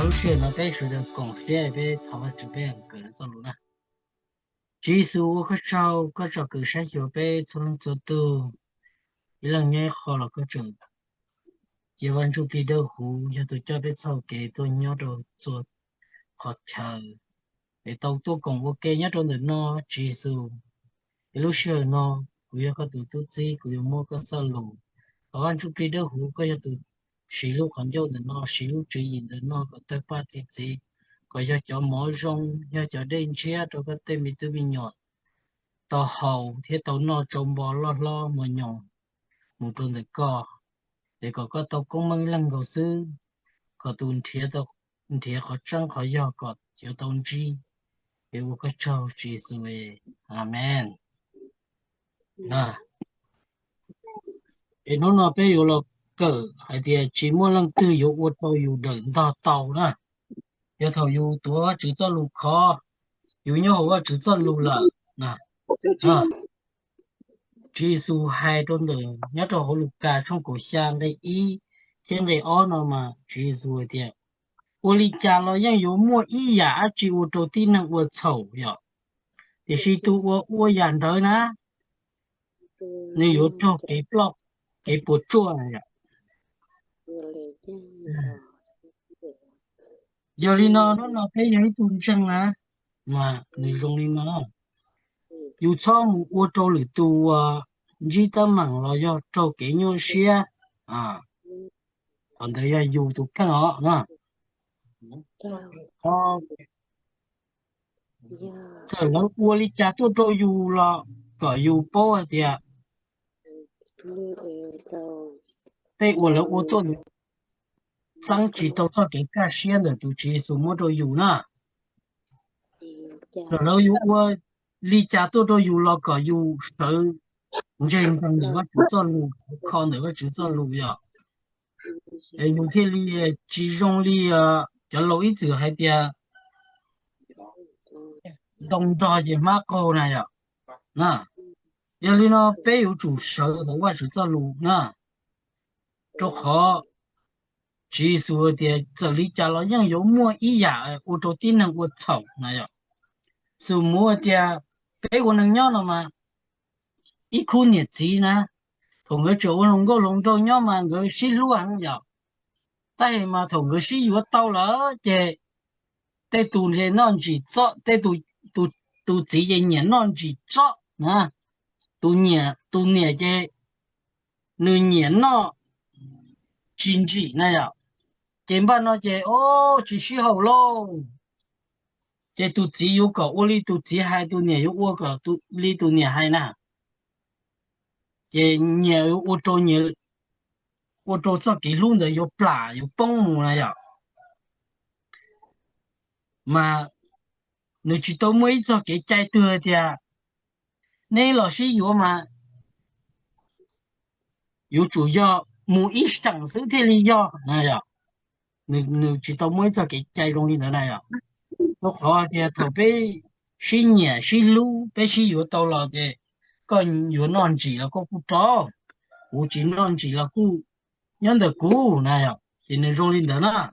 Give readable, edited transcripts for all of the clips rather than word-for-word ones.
lúc xưa nó bé sự được còn xe bé thọ vật chụp bé cỡ cho luôn nè chỉ số có cho cỡ sáng chiều bé xong cho tu ý là nghe khó là có trường chỉวันchụp đi đâu hú cho tôi cho bé sau kể tôi nhớ rồi cho khó chờ để tàu tôi còn ok nhớ rồi nữa nó chỉ số lúc xưa nó cũng có tụi tôi chỉ cũng mua có sao luôn còn chụp đi đâu hú có cho tụi xí lúc còn cho nữa nó xí lúc chỉ nhìn nữa nó có tới ba chỉ có cho mỗi rong cho đến chia cho cái tên mình tự mình nhỏ tàu hậu thì tàu nó trồng bò lo mà nhỏ một tuần để có tàu công mang lăng cầu sư có tuần thiệt họ trăng họ giàu có cho tàu chi để có trâu chỉ về amen à để nó bây giờ là cỡ hay thì chỉ muốn lăng tư yếu của tàu yếu đợi tàu nè giờ tàu yếu tua chỉ cho lục khó yếu nhau chỉ cho lục là nè à chỉ số hai trong đời nhớ cho họ lục cả trong cổ sang đây ý thiên đây ó nó mà chỉ số thì我哩家了人有么一呀，只我做的能我丑呀，也是都我养的呢，你有做给不给不做呀？giờ li nó cái những tuần trăng á mà người dùng li nó dù cho một ô tô lưỡi tu chỉ tâm mạng là do cho cái nhau xe à còn đây là dù tu cái nó nè họ giờ nó ô li cha tu cho dù là có dù bao thì à đây ô là ô tô张chỉ tao cho cái cá xe nữa tu chỉ số mua đồ dù nè rồi nó dù ô li cha tu cho dù là có dù sợ trên thằng nữa chủ cho lù con nữa chủ cho lù ya nhiều khi li chỉ dùng li cho lâu ít chữ hay tia đồng trò gì mà cô này ya nè giờ li nó bé有主手的话主cho lù nè cho họ chỉ số tia这里家了人有么一样我都顶能我操那呀是么tia bé我能要了吗一哭日子呢同佢做龍做nhau mà người xin luôn ya tại mà thằng người sĩ vừa tao là cái tại tụi này nó chỉ cho tại tụi tụi tụi chỉ cái nhà nó chỉ cho nè tụi nhà cái người nhà nó chính trị này à cái bạn nó cái ô chỉ需要咯cái tụi chỉ yêu cầu ô li tụi chỉ hai tụi nhà yêu cầu tụi li tụi nhà hai nè cái nhà ô tô cho cái luôn的有plá有崩này à mà nếu chỉ tao mới cho cái trái tươi thì à nên là sĩ yếu mà yếu chủ yếu mỗi ít sản xuất thì lý do này à nếu chỉ tao mới cho cái trái容易的này à nó khó thì thầu bé sĩ nhẹ sĩ lưu bé sĩ yếu tao là thì còn yếu non chỉ là có cụ trò cụ chỉ non chỉ là cụ nhân được cụ này à thì nên 容易的呢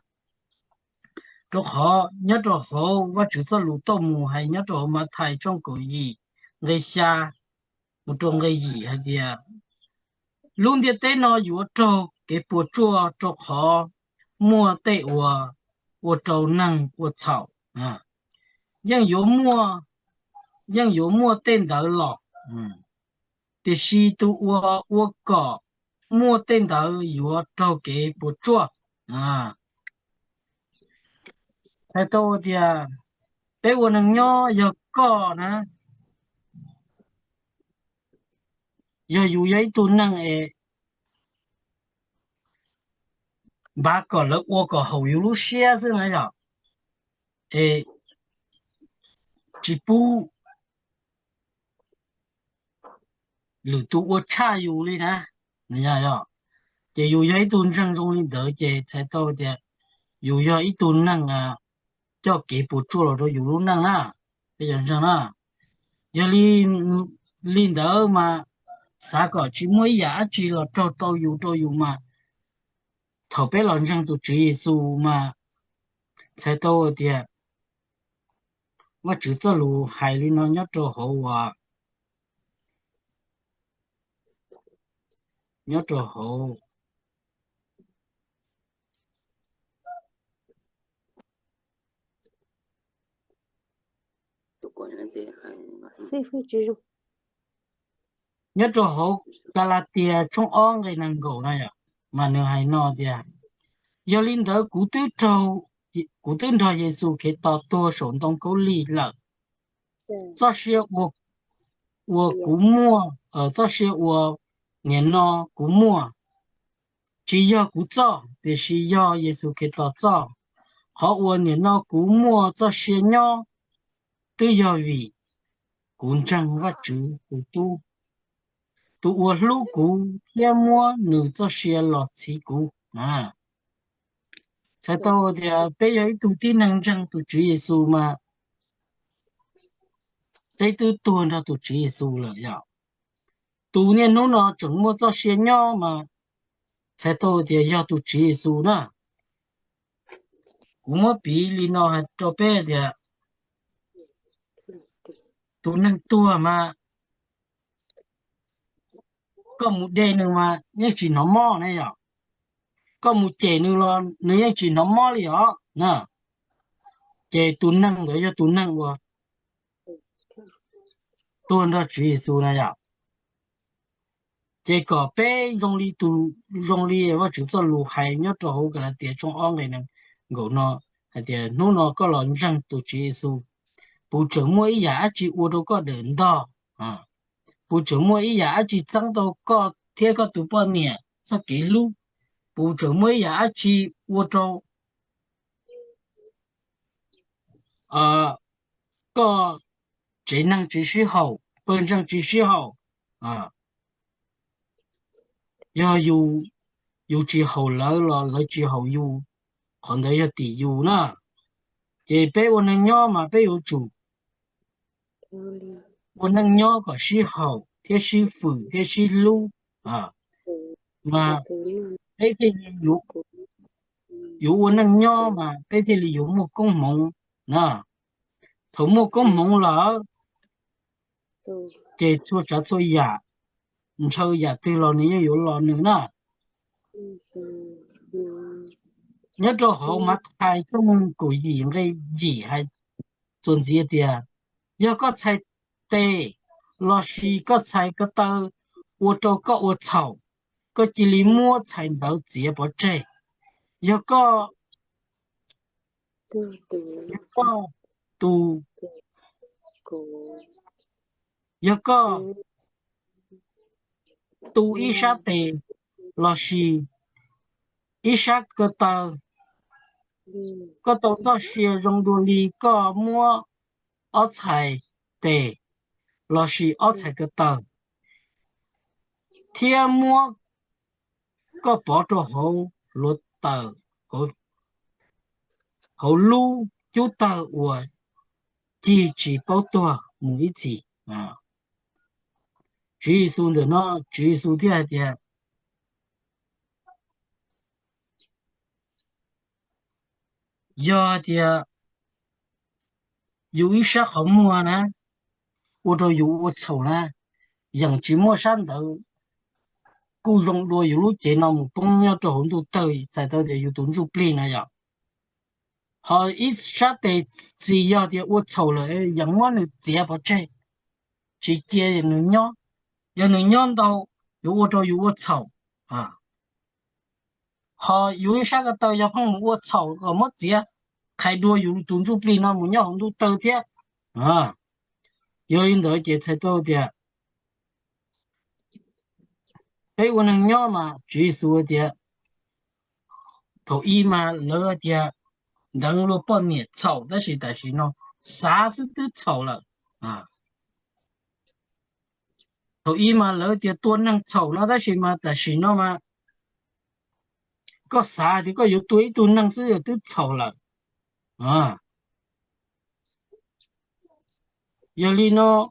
cho họ nhớ cho họ và chữ số lũ tôm mù hay nhớ cho mà thay trong cái gì người xa một trong cái gì hay gì luôn đi tới nó yếu cho cái bộ chua cho họ mua tệ của trâu năng của草啊，ยัง有mua tên đó lọ thì khi tu我搞mua tên đó yếu cho cái bộ chua à hay tôi thì bé của nàng nhỏ giờ có nè giờ dù giấy tu năng bà có là我có hậu yếu lúc xe chứ này rồi chỉ bu lử tu 我差有哩呢你呀呀这有一顿正中的得这才到的有一顿năng cho cái bộ chua rồi有lúc năng à bây giờ sao nè giờ linh đỡ mà xã có chỉ mới giá chỉ là cho dù mà thầu bé lần sang tụ chỉ số mà 才到我的，我只做路海里呢，要做好啊，要做好。师傅记住，nhớ cho hậu cả là tiền trong ong cái năng gỗ này à mà nếu hay nói thì giờ linh đó cú tư trâu Giêsu cái tao tua sống trong cố lý là 这些我估摸这些我年呢估摸只要估照必须要耶稣给到照好我年呢估摸这些呢都要为公正个主都我路估天摸你这些老七估啊。才到的被有一度的能证都主耶稣嘛，被都多了都主耶稣了呀。多年后呢，怎么做些鸟嘛，才到的要都主耶稣呢？我们比里呢还做别的，都能多嘛，个目的呢嘛，你去那么呢呀？个目的呢咯，你要去那么了呀？那这都能的要都能我，多了主耶稣了呀。这个被用力我只做路还要做好个啦，点中央个呢，我呢还点弄了个人生都结束，不怎么一下子我都个人到啊，不怎么一下子长到个贴个多半年，是给路，不怎么一下子我都个技能知识好，本身知识好啊，要有之後來之後有，可能有地有呢。這俾我能養嘛，俾有住，我能養個時候，這是福，這是路啊嘛。俾這裡有我能養嘛，俾這裡有木工忙呐，頭木工忙了，這做呀，唔做呀，對了你有了你呢。nhớ cho họ mà thay trong cổ gì cái gì hay chuẩn gì thì giờ có thay tê lo xì có thay cái tơ ô tô có ô chậu có chỉ lý mua thay bảo gì bảo chế giờ có tu giờ có tu ít sát tê lo xì ít sát cái tơ có tổ cho xì dùng đồ lý có mua ở thay tê lo xì ở thay cái tơ thiên mua có bỏ cho hậu luật tờ hậu lưu chú tờ của chỉ bảo tòa mũi chỉ à chỉ số de nó chỉ số thì giờ thì有一些项目呢，我都有我筹呢，养鸡莫上头，雇佣多有路见了木崩要做很多对，在到的有东西变了呀。好，一下得只要的我筹了，让我呢接不着，直接能养。要能养到有我这有我草啊，好有一啥个豆要碰我草个么子，开多有东西比那么要很多豆的啊，有人多节才豆的，所以我能养嘛，最说的头一嘛那的，能了半年草但是呢，啥子都草了啊，头一嘛那的多能草了但是呢嘛。có xa thì có yếu tố tu năng sử dụng tức sầu là à giờ li nó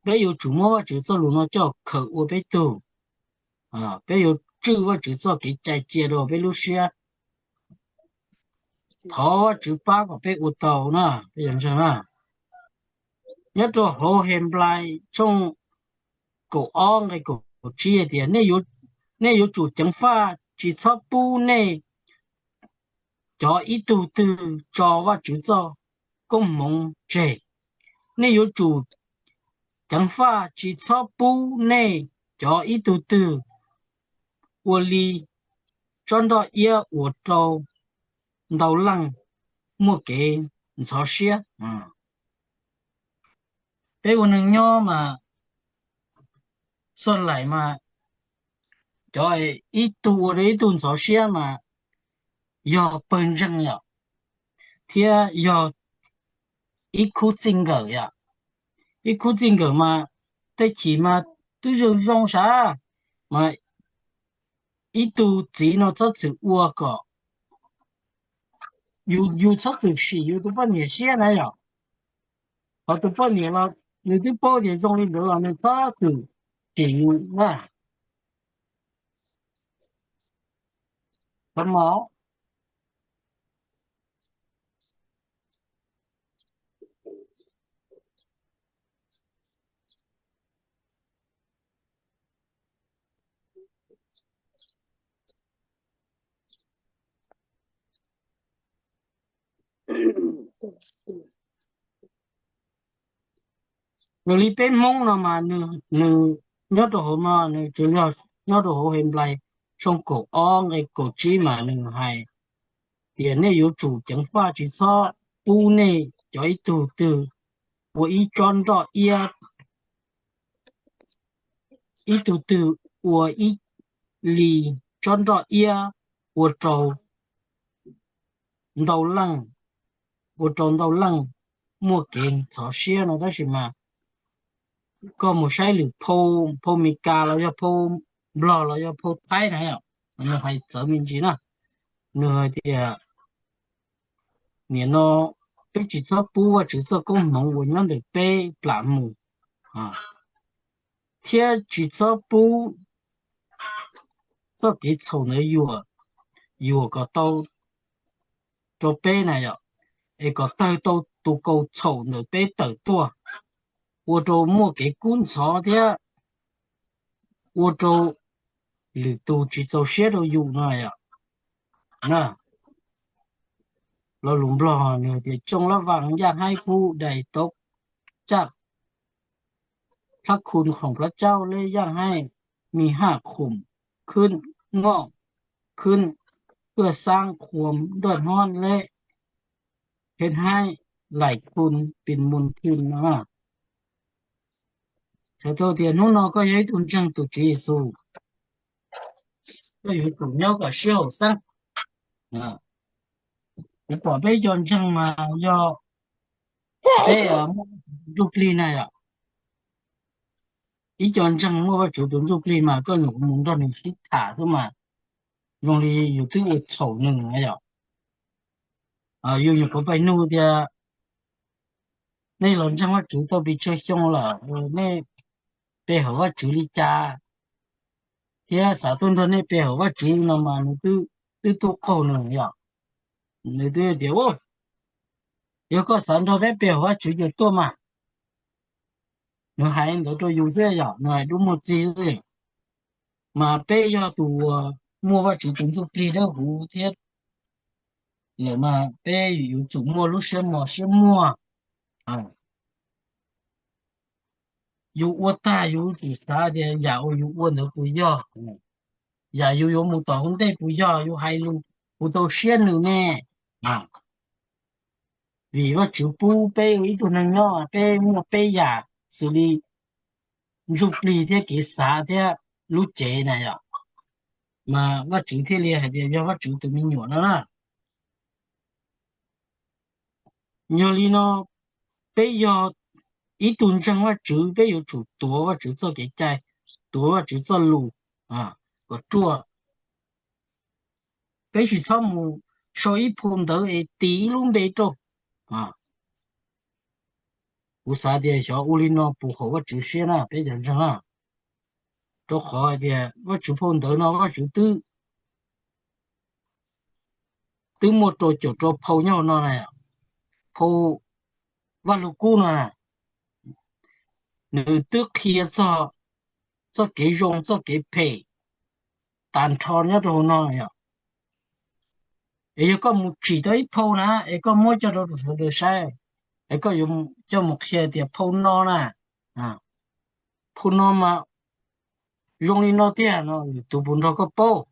bây giờ chủ mua chỉ cho luôn nó cho khẩu của bây tu à bây giờ chữ và chỉ cho cái trái chia đồ bây lúc xưa thọ chữ ba của bé ô tàu nè bây giờ sao nè nhớ cho hồ hẻm lại trong cổ ong cái cổ chia thì nếu có chủ chẳng pha chỉ số bu này cho ít tu từ cho và chữ cho công mong trẻ nếu có chủ chẳng pha chỉ số bu này cho ít tu từ 我离转到一我找到人莫给潮些啊，给我能要嘛算来嘛，就一度的一顿潮些嘛，要本正呀，贴要一库金个呀，一库金个嘛，得起嘛，都是用啥嘛，一度钱了这就我个，有这就是有多半年些来呀。好多半年了，你的包点中的流浪的大头顶啊，什么？你被蒙了嘛？你nhớ đồ hồ mà你主要nhớ đồ hồ hiện lại trong cổ o cái cổ chi mà你hay tiền này有主讲法只说不呢叫一肚子，我一转到一肚子，我一里转到我找到人。我找到人莫见潮些了，但是嘛，có một sai lệch po mica là do po blo là do po thái này à, nó hay trở mình chỉ nè, nữa thì nhìn nó cái chỉ số pu và chỉ số công năng của nhau để bé làm mù à, thế chỉ số pu có cái chỗ này yêu có tàu cho bé này à, ấy có tàu tụ cầu chỗ nữa bé tàu tua, 我周末给观察的，我周里头制造些都有那呀，那เราหลุมบลอเนี่ยเดี๋ยวจงระวังอย่าให้ผู้ใดตกจากพระคุณของพระเจ้าเลยอย่าให้มีหากขุมขึ้นงอกขึ้นเพื่อสร้างความเดือดร้อนและเห็นให้หลายคุณเป็นมลทินนะแต่ตัวเดียวนู้นเราก็ยังตุนจังตุจีสูก็อยู่ตุนเยากับเชี่ยวซังอ่า我宝贝讲真嘛，要被入力那样，一讲真我主动入力嘛，个有梦到你去塔的嘛，用力有对我丑那个呀，啊，有个被弄的，那人真我主动被吃凶了，那背后我处理家，第啥东西那背后我处理了嘛，你都可能呀，你都得我，有个山头在背后我处理多嘛，你还都有这样，你都没机会。mà bây giờ tụ mua vào chủ chúng tụ đi đâu hú thiết nếu mà bây giờ chủ mua lúc xem mua à有我大有几啥的呀有我都不要呀有木头的不要有海路不都线路呢啊vìว่าchủ bu bây giờ tụ năng nhỏ bây mua bây giờ xử lý giúp lý thế cái啥thế lúc chế này à màว่าchủ thế này hay làว่าchủ tụi mình nhỏ đó nhỏ lý nó bây giờ一吨正我煮备有煮多我只做给在多我只做卤啊我做必须草木少一碰到诶第一轮备做啊有啥的小屋里呢不好我只选了别认真啊做好一点我只碰到呢我就都 từ một chỗ phâu nhau nó này phâu và lục cú nó này nếu trước khi cho cái rong cho cái pay tàn tròn nhau rồi nó này ấy có một chỉ tới phâu nè ấy có mỗi cho được sai ấy có dùng cho một xe thì phâu nó nè phâu nó mà rong đi nó tiền nó tụ bún nó có bao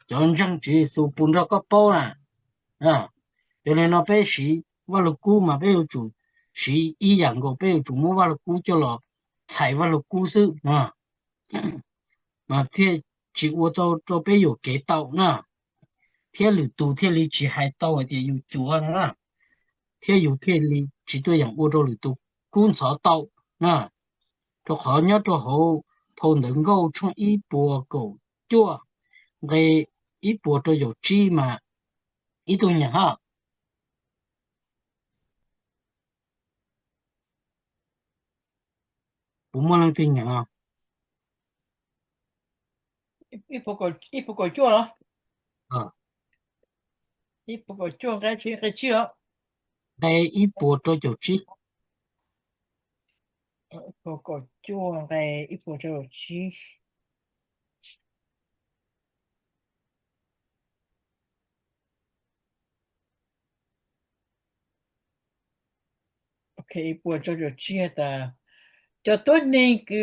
cho nên rằng chỉ số bún nó có bao nè cho nên nó bé sĩ và lục cú mà bé chủ sĩ ý dạng của bé chủ mua và lục cú cho nó chạy và lục cú sự mà thế chỉ ô tô cho bé có cái tàu nè thế lục tụ thế lý chỉ hai tàu thì có chủ nè thế có thế lý chỉ tôi dạng ô tô lục tụ cũng sáu tàu nè cho họ nhớ cho họ thôn能够从一波狗做给一波都有鸡嘛，一多年哈，不么能对年啊，一不够做了，啊，一不够做该去了，给一波都有鸡，不够做该一不就去，OK，一不就去的，就多那个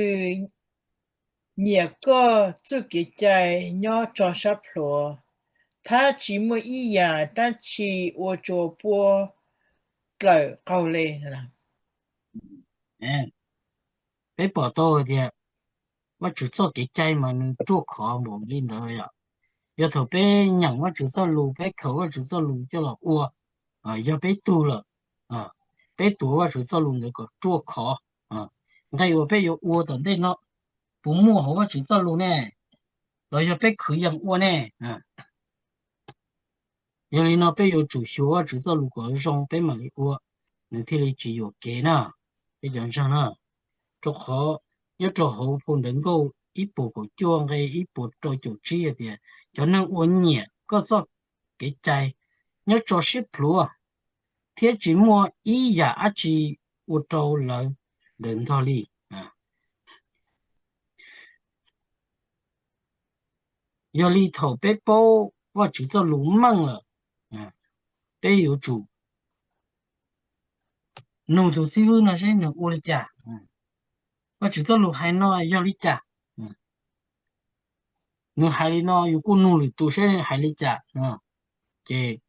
个自己在鸟找啥路，他只么一样，但是我做波够嘞啦。嗯，给报道的，我只做给ใจ嘛，能做考模领导呀，要头被人我只做路被口我只做路就了我，要被堵了，被堵我只做路那个做考，你看有被有我的那那不摸好我只做路呢，然后被可以养我呢，因为那边有主修啊，只做如果上北马里我，那天里只有给呢，一讲上呢，做好要做好不能够一步步将个一步做就这一点，就能稳年个做给在，要做些路啊，天只么一呀阿只我做人人道理要里头被包我只做路梦了，被有主。弄都是有那些人我的家，我知道路还那要你家，你海里那有个弄的都是海里家，这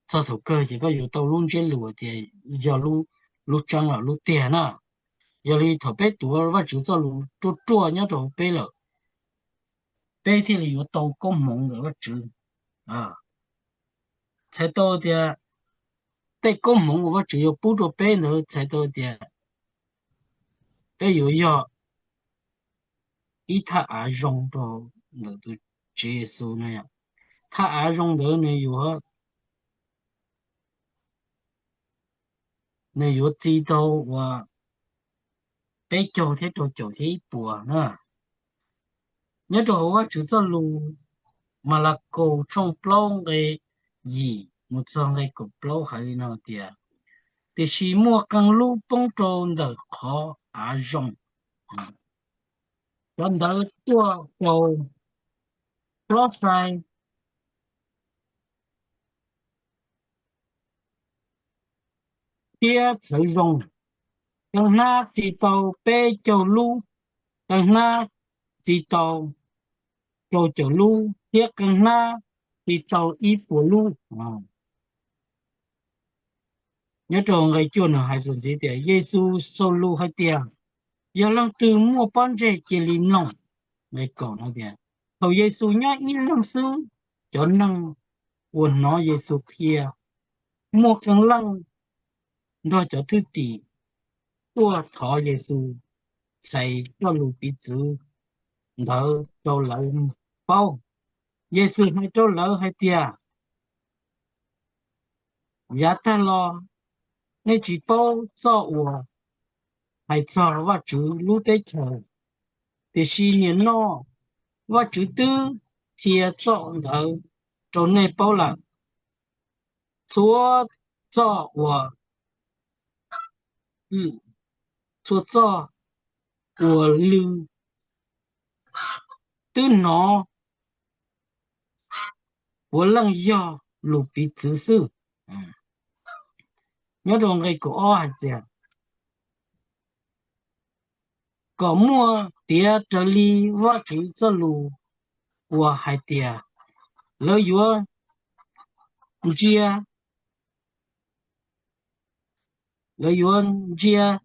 这首歌这个有到弄这路的，要路长了路点了，要你特别多，我知道路做那种背了，背地里有到公忙的我知啊，才到的，在公忙我只有补助背了才到的，背有要。一他阿用到那都接受那样，他阿用到那有知道我被叫天做叫天一步啊，你做我只做路马拉狗冲不浪的伊，我从个狗不浪还那点，但是莫刚路帮助的好阿用，真的多就 cross line 贴才用。等他知道被走路，等他知道走路，也跟他知道一步路nhớ tròn ngày chuột nó hay gì đấy, Giêsu solo hay tiền, giờ lần từ mua bán rẻ chỉ lim lòng, ngày còn nó tiền, hầu Giêsu nhớ ít lòng sư, cho năng quần nó Giêsu kia, mua càng lăng, nó cho thứ tỷ, tua thọ Giêsu, chạy cho lũ bị tử, đỡ cho lỡ bao, Giêsu hay cho lỡ hay tiền, giá ta lo, nên chỉ bao cho我。还早我住路在桥，第四年咯，我就都贴撞头，周内包了，做做我做做我lưu tư nó我能要鲁比知识，nhớ trong cái cổ hạt tiền, có mua tiền trợ lý và chữ cho lù của hạt tiền, lợi dụng chia lợi dụng chia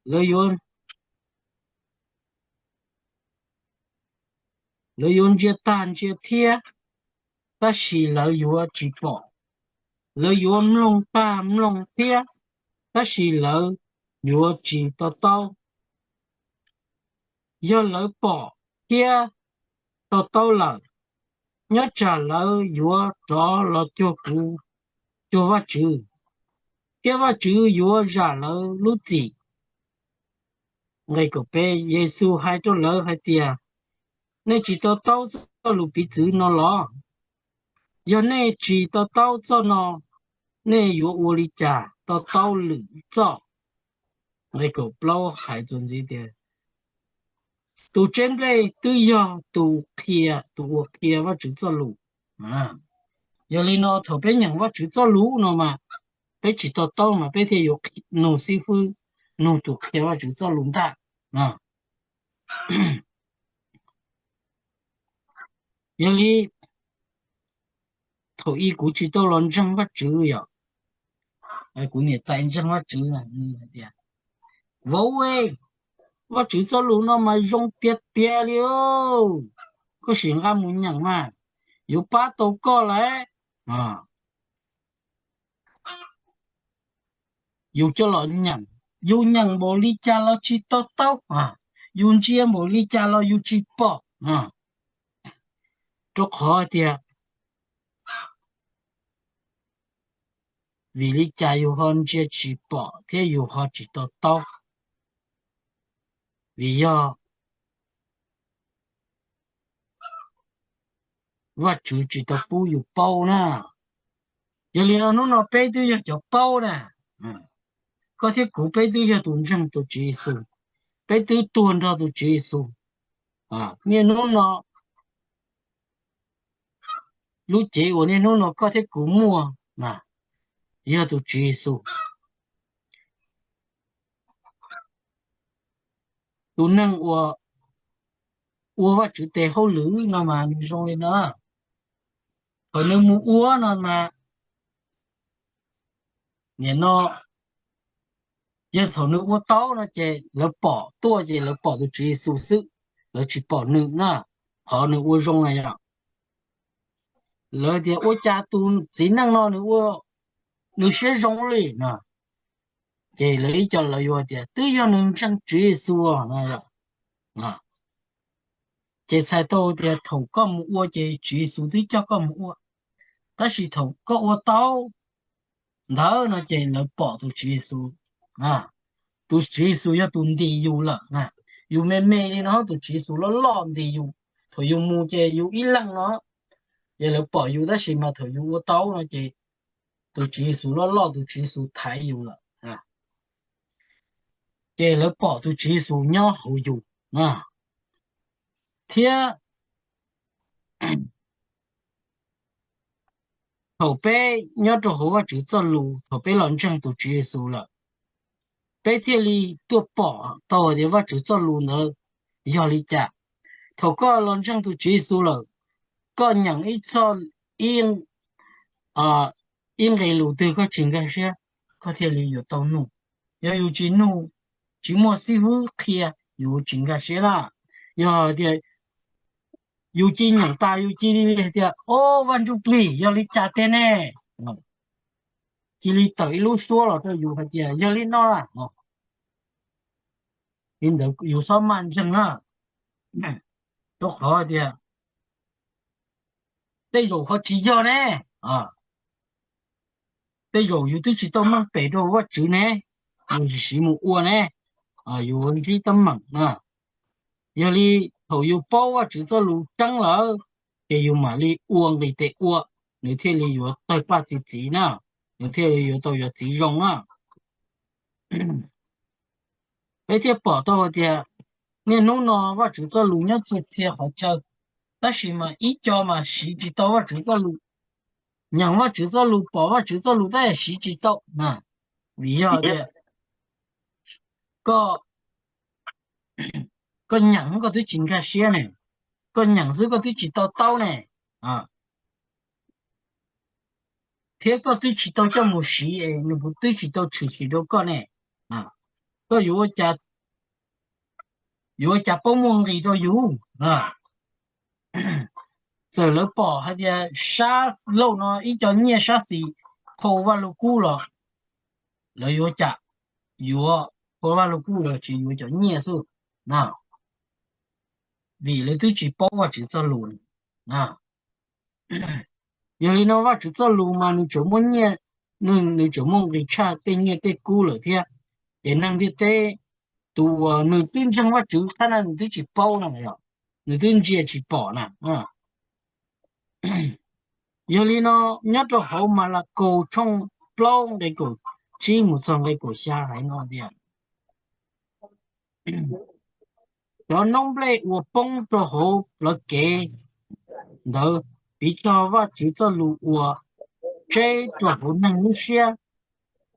lợi dụng chia tan chia thiệt, ta chỉ lợi dụng chỉ bỏ, lợi dụng long tam long thiệt, ta chỉ lợi dụng chỉ tao tao, do lợi bỏ thiệt tao tao lợi, nhớ trả lợi dụng cho là tiêu cú tiêu vắt chữ, tiêu vắt chữ dụng trả lợi lúc gì, ngày có bé Giêsu hai chỗ lợi hai tiệt. Nên chỉ tao tao cho lũ bị chữ nó lo, giờ nên chỉ tao tao cho nó, nên有我哩家tao tao lử cho, mấy cái bao hải chuẩn gì đấy, tụ trên đây tụ giờ tụ kia và chữ cho lũ, giờ li nó thầu bé nhận và chữ cho lũ nó mà, bé chỉ tao tao mà bé thì有努师傅努tụ kia và chữ cho lũ ta, giờ li thầu y cũng chỉ tao lần chân và chữ vậy. Cũng như tại chân nó chữ là như thế à, vô ơi, nó chữ cho luôn nó mà dùng tiệt tiệt liêu, có chuyện ra muốn nhận mà, yêu ba tổ có lại, yêu cho nó nhận, yêu nhận bộ lý cha nó chỉ tao tao, yêu chia bộ lý cha nó yêu chỉ bỏ, cho khó thì vì lý cha yêu hơn chia chỉ bỏ, thế yêu họ chỉ tao tao, vì do vật chủ chỉ tao bu yêu bao nè, giờ liền nó bé tôi cho bao nè, có thể cụ bé tôi cho tuần trăng tôi chỉ số, bé tôi tuần ra tôi chỉ số, nên nó lúc chế của nên nó có thể cụ mua, giờ tôi chỉ số, tôi nâng vật chủ tế hậu lử nó mà rồi nó, ở nơi mua nó mà, nên nó giờ thầu nữ uống táo nó chế nó bỏ tua chế nó bỏ tôi chỉ số sự, nó chỉ bỏ nữ nè, họ nữ uống rong này à, lời thì uống cha tu chỉ năng nó nữ uống nữ sẽ rong lên nè, chế lấy cho lời uống thì tự do nữ chẳng chỉ số này à, chế sai đâu thì thầu có một uống chế chỉ số thì cho có một uống, ta chỉ thầu có uống táo, đó nó chế nó bỏ tôi chỉ số, tôi chỉ số ya tuần đi yêu là, yêu mẹ mẹ đi nó tôi chỉ số nó lon đi yêu, thôi yêu mua chế yêu ít lăng nó, giờ nó bỏ yêu đó chỉ mà thôi yêu uống táo nó chế tôi chỉ số nó lo tôi chỉ số thái yêu là, chế nó bỏ tôi chỉ số nhỏ hậu yêu, thế thầu bé nhớ cho họ chữ cho lù thầu bé lần chân tôi chỉ số là bé thiên lý tôi bỏ tàu thì và chữ cho lù nữa giờ lý trả thầu có lần chân tôi chỉ số là có nhận ít cho in in cái lù từ có chuyện cái gì có thiên lý有到怒要有只怒只莫师傅kia有chuyện cái gì啦要的有钱人大有钱的的哦万就贵要你加点呢chỉ li tới lúc xưa là tôi dùng phải tiền giờ li nó là in được有上万挣了都好的这种好吃药呢这种有的是到门北头我煮呢有是什么我呢有问题到门有里头有包啊制作路长了 cái yêu mà li uống cái tệ uống nếu thế li yêu tôi bắt chỉ nè nếu thế li yêu tôi yêu chỉ rong á bây giờ bỏ đâu thì nên nó và chỉ cho lũ nhá chỉ xe họ chơi但是嘛一家嘛谁知道我只做路让我只做路bỏ我只做路但谁知道啊为啥的个个人个都真开些呢个人是个都知道呢啊thế có tôi chỉ tao cho một sĩ nó cũng tôi chỉ tao chủ chỉ cho con này à có yếu cha bông mông gì cho yếu à giờ lỡ bỏ hay là sa lâu nó ít cho nhẹ sa xì khâu vào lục cũ rồi lỡ yếu khâu vào lục cũ rồi chỉ yếu cho nhẹ số nào vì lấy tôi chỉ bỏ vào chỉ cho luôn à yếu nó vào chỉ cho luôn mà nó chỗ muốn nhẹ nó chỗ muốn cái cha tên nhẹ tên cũ rồi thế để năng biết thế tu nửa tin trong quá chữ khả năng nửa chỉ bao nè rồi nửa tin chỉ bỏ nè à giờ li nó nhớ cho hậu mà là cổ trong bao cái cổ chỉ một trong cái cổ xa hay nó đi à đó nông lệ của bông cho hậu là kế đó bị cho và chỉ cho lũ của chế cho hậu năng lúc xe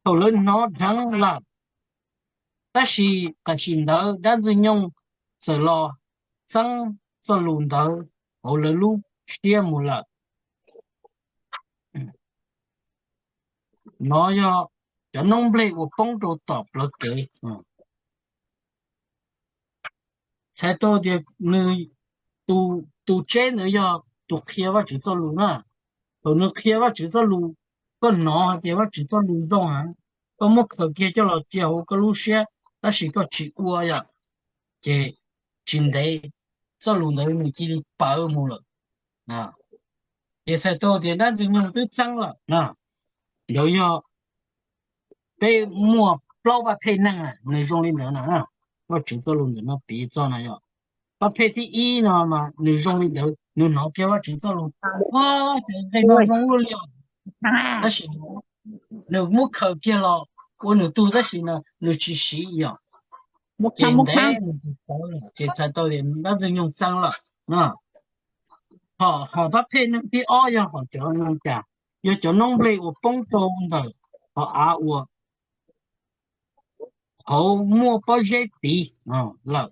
hậu lên nó thắng là ta chỉ đó đã dùng nhung sợ lo tăng cho lũ đó hậu lên lúc xe một lần nó cho nông lệ của bông cho tập là kế sai to thì người tu chế nữa giờ tu kia và chỉ cho luôn à tu nữa kia và chỉ cho luôn con nó thì và chỉ cho luôn đâu hả có một cái kia cho là chiều cái lúc xe ta chỉ có chỉ qua ya thì chính đấy cho luôn đấy mình chỉ đi bảo mua rồi à thì sai to thì nó chỉ dùng tới trăng rồi à rồi giờ被mua bao và配năng à người dùng lên nữa à và chỉ cho luôn thì nó bị cho này rồi và配第一呢嘛，你容易的，你脑给我制造了，哇，这个融入了，但是你没考给了，我你读的是呢，你去洗呀，现在你就到了，这才到了，那就用脏了啊，好，他配那第二要好叫那家，要叫弄不来我帮助的，好啊，我好莫把这比啊了。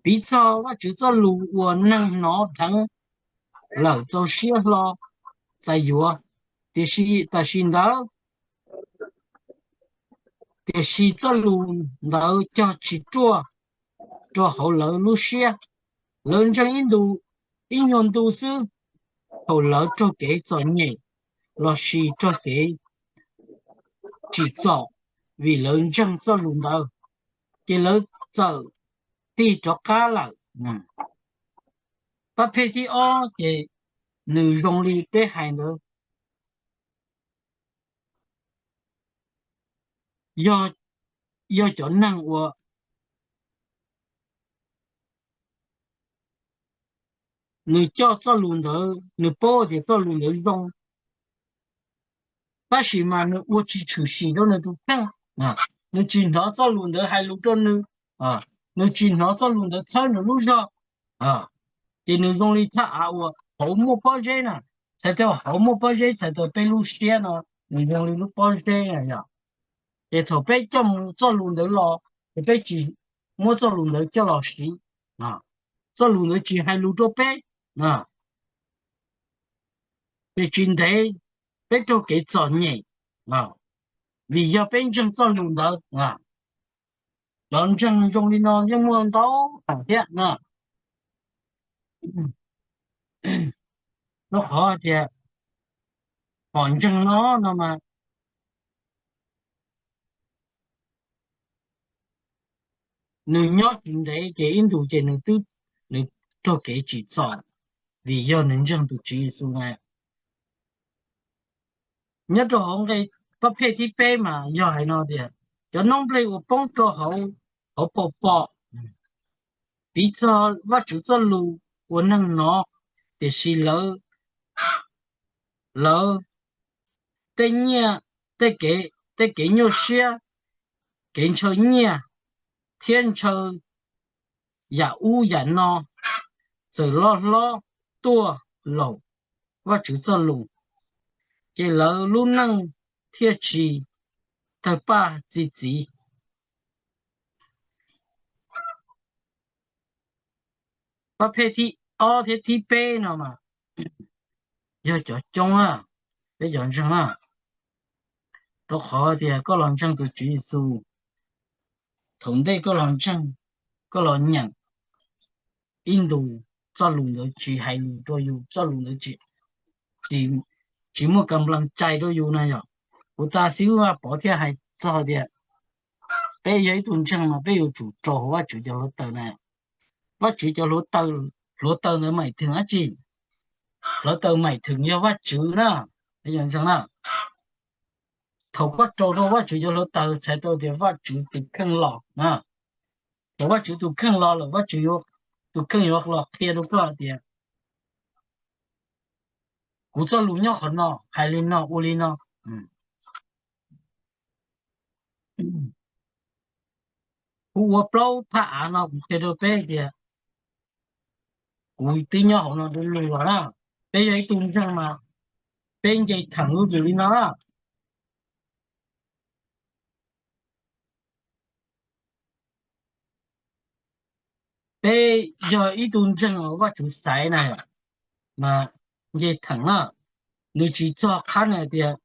比较我就做路我能拿腾了做事了，再有啊，但是就是做路了叫去做好了路线，人家印用都是后来做给专业，老师做给去做，为人家做路了，给人做地做家了，ประเภทที่อ้อเจหนึ่งโรงเรียนได้หายเลย要叫人我你叫做轮头，你包的做轮头用，但是嘛，我去出席了你都等啊，你经常做轮头还路着你啊，你经常做轮头踩你路上啊，给你容易他啊我好没保险呢，才叫好没保险才叫被路线呢，你容易路保险呀。để thầu bé cho luôn được lo thì bé chỉ mua cho luôn được cho lo xí à cho luôn được chỉ hay luôn cho bé à để chính thế bé cho cái chọn nhỉ à vì giờ bé chân cho luôn được à lần chân trong đi nó nhưng mà đó à thế à nó khó thì còn chân nó mà người nhớ chính thế cái in thủ trên người tư người cho cái chỉ chọn vì giờ nên chân tụ chỉ số này nhớ cho họ cáiประเภทที่เป้มาย่อให้นอเดียจะน้องเปลว่าป้องตัวเขาปอปีจอว่าจุดจะรู้ว่านั่งเนาะ thì xí lỡ lỡ tên nhia tên kế nhiều xia kế cho nhia thiên cho ya u ya no giờ lo tua lẩu và chữ cho lù cái lỡ lu năng thiết chỉ thứ ba gì và phê thì ở thế thì bê nào mà giờ cho trông à bây giờ chẳng à tôi khó thì có lòng chân tôi chỉ số thống đây có lòng chân có lòng nhận Indo cho lùn được chỉ hay lùn cho yêu cho lùn được chỉ một cầm lòng chạy cho yêu này rồi của ta xíu à bỏ theo hay cho thì bây giờ tuần chân mà bây giờ chủ trò và chủ cho lỗ tờ này và chủ cho lỗ tờ nữa mày thường á chị lỗ tờ mày thường nhiều và chữ đó bây giờ chẳng nào thầu có trò đâu và chủ cho lỗ tờ sẽ tôi thì và chủ từ khăn lọ à và chủ từ khăn lọ là và chủ yêu từ khăn yêu lọ kia đâu có thì cú cho lũ nhau hơn nó hay lên nó u lên nó cú ở bao thả nó cú kia đâu bé kìa cú tí nhau nó được lùi vào đó bây giờ tung sang mà bên dây thẳng luôn rồi nó bây giờ ít tung sang ở và chủ sai này mà dây thẳng á你去做看来的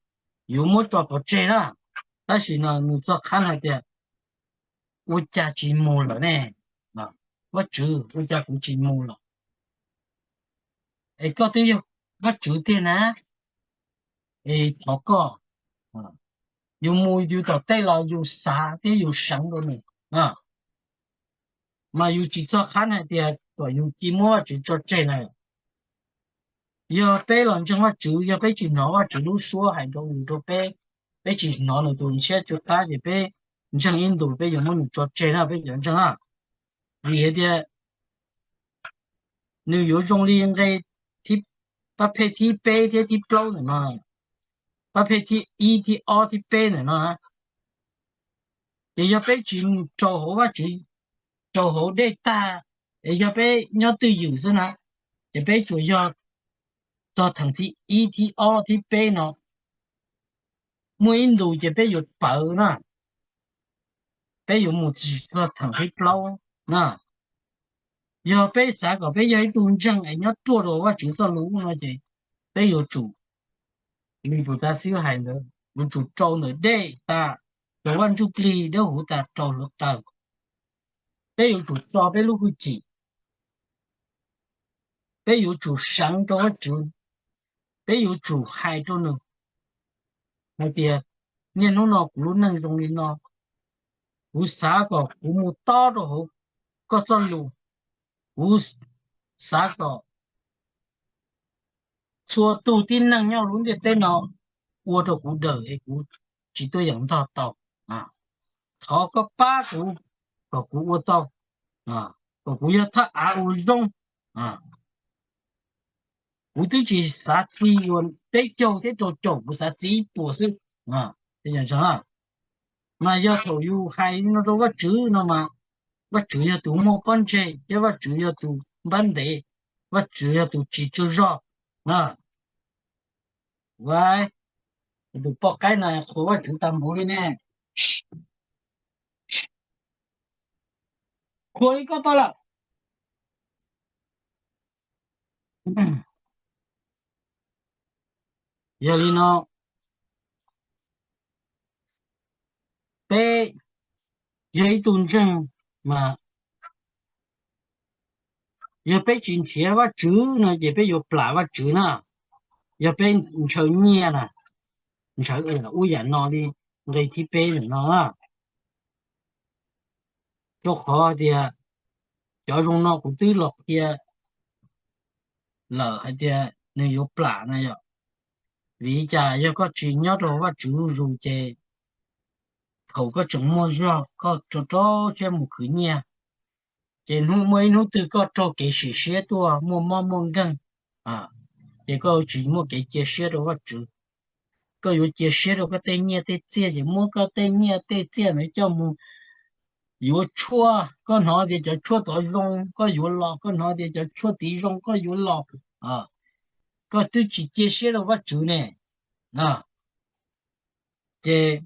有没做不这了，但是呢，你做看来的我家寂寞了呢啊，我住我家不寂寞了，哎，搞得有我住的呢，哎，头个啊。有木有到带了有啥的有生的呢啊，嘛有几座看那的，都有寂寞就做这呢。要被人讲话就要被去拿啊，就都说还都有都被去拿了东西，就大的被你像印度被有么你做这那被人讲啊，别的你有种的应该ที่ประเภทที่เป้ที่เปล่าหน่อยนะประเภทที่อีที่ออที่เป้หน่อยนะ也要被去做好啊，去做好的大，也要被要对有是呢，也被主要做成ที่一ที่二ที่เป้เนาะ每印度也被有包呢，被有母鸡做成ที่เปล่านะ要被啥个被要一顿整，哎，要做的话就说路那些被有煮，你不打小孩呢，你煮粥呢的大，有碗煮里的胡大粥了大，被有煮糟被路会煮，被有煮生粥煮。bây giờ chủ hai cho nó hay bia nên nó cũng năng dùng đi nó cú xã có cú mu to rồi có cho lu cú xã có chùa tu tin năng nhau luôn để tên nó của đồ cú đời cú chỉ tôi养到到啊thọ có ba cú ô tô à cú要他啊有用啊cú tôi chỉ xã资源被叫的做不是资不是啊这样子啊。mà do thầu yêu hay nó đâu có chữ nó mà có chữ là tụ một con chơi chứ có chữ là tụ vấn đề có chữ là tụ chỉ cho rõ à vậy tụ bỏ cái này khó có chữ tầm bố đi nè khó đi có to là giờ đi nó bé giấy tuần chân mà giờ bé chuyện thiệt có chữ nó giờ bé có plá có chữ nè giờ bé chơi nhẹ nè chơi ở là uy nó đi người thì bé nó à cho khó thì cho dùng nó cũng tự lọc kia lỡ hay thì nếu có plá này giờ vì chả giờ có chuyện nhớ đồ có chữ dù chè khẩu có chừng mua rau có cho thêm một khứ nhà chè nu mới nu từ có cho cái sự xế tua mua mò gần à để có chỉ mua cái chia sẻ đó vật chủ có有chia sẻ đó có tên nhẹ tên chia thì mua có tên nhẹ tên chia này cho mua有错có nói thì cho错到用có有老có nói thì cho错tí用có有老啊có tôi chỉ chia sẻ đó vật chủ này à这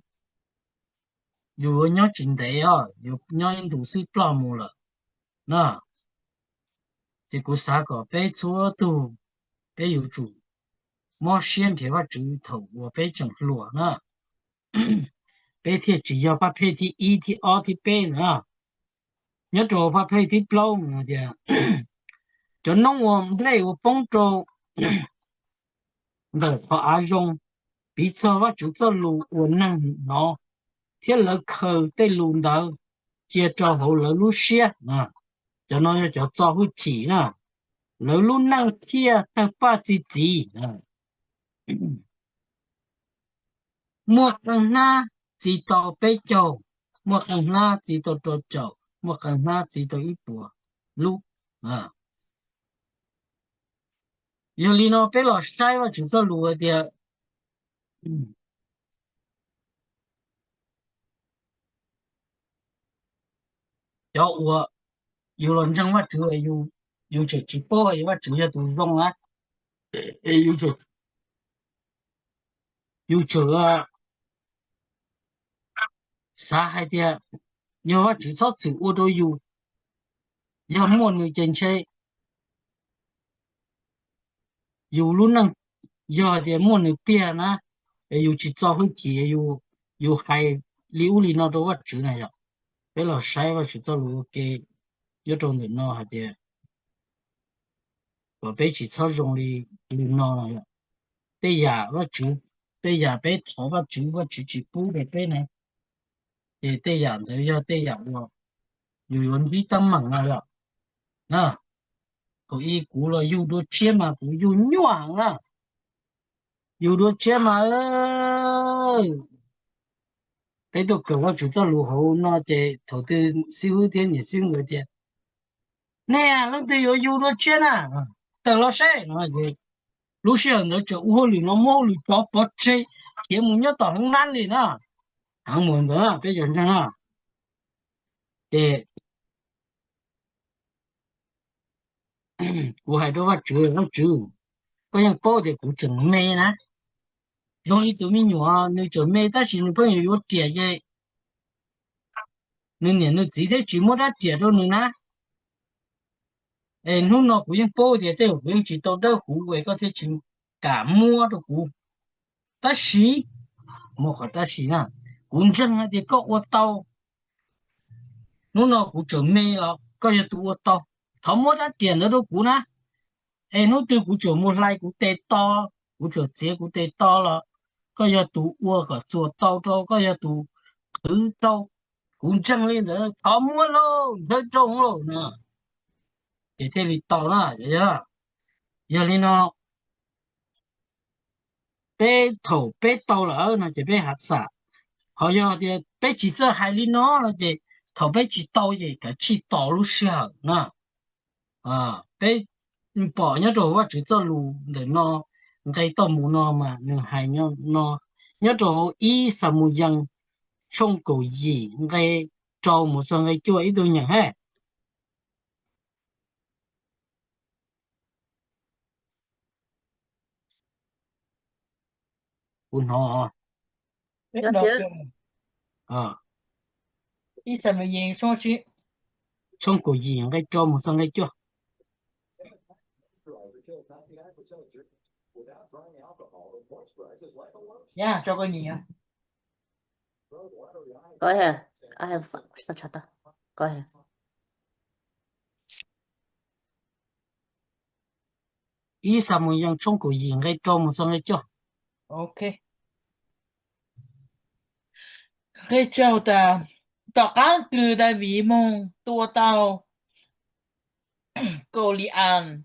有鸟真的啊有鸟印度是不么了那这个啥个被错都被有主。莫先天话指头我被整落呢，白天只要把配的一的二的背呢，你做把配的包呢的，就弄我累我帮助的和阿用，彼此话就做路我能喏，天了口对路道，接着后了路些啊，就那要叫招呼起呢，了路能贴得把自己啊。một phần na chỉ tàu bê châu một phần na chỉ tàu trò châu một phần na chỉ tàu ít bùa lúc à giờ li nó bê lò sai và chỉ cho lùa thì giờ我有人讲我这个有这直播我这些都用啊有这个啥还的有我至少这我都有要么你进去有路能要的么你点呢有去找回去有还溜里那都我这那样。别老晒我去走路给有种人咯，还得我被去操纵的人咯了，对呀，我就对呀，被头发就我去补的被呢，也对呀，都要对呀，我有人去当忙了，啊，可以过了有多钱嘛，不有软啊，有多钱嘛，被都给我就走路后，那这头的少点也少个点。nè nó thì yo đó chết à tao lo xe nó gì lúc xưa nó chỗ u lì nó mua lì cho bớt xe kiếm muốn nhớ tao không năn lì nữa hàng muốn nữa bây giờ sao nào để của hai đứa vợ chữ nó chữ có những bao thì cũng chừng mê nè giống như tụi mình nhỏ nếu chữ mê ta chỉ nó bây giờ yo tiền cái nên nó chỉ thấy chỉ mua đã tiền thôi nữa nè ê nó cũng những bao thì đều cũng chỉ tao đâu cũng vậy có thể chỉ cả mua được cũng ta xí một khỏi ta xí nè cũng chân thì có ô tô nó cũng chuẩn mê là có giờ tụ ô tô thấm mất đã tiền nữa đâu cũng nè em nó từ cũng chuẩn một lại cũng tê to cũng chuẩn chế cũng tê to là có giờ tụ ô cả chùa to cho có giờ tụ thứ to cũng chân lên nữa thấm mất luôn thấy trông luôn nè để thế thì to nè vậy đó giờ lên nó bé thầu bé to là ở nó chỉ bé hạt xả họ giờ thì bé chỉ cho hai lên nó là gì thầu bé chỉ to gì cả chỉ to lúc xưa nè à bé bỏ nhớ rồiว่าchỉ cho lù để nó cái tôm mù nó mà nó hay nó nhớ rồi ý sao mù yang trong cổ gì cái cho một số cái chỗ ý tôi nhận hết của nó biết Yo đâu te cơ à ý sao mà gì so chứ trong cổ gì cái cho một số cái chỗ nha cho cái gì à go ahead. I have sta chata. Go ahead. ý sao mù yang trong cổ gì cái cho một số cái chỗ ok cái châu ta tao ăn từ đại vị mong tua tao cô li an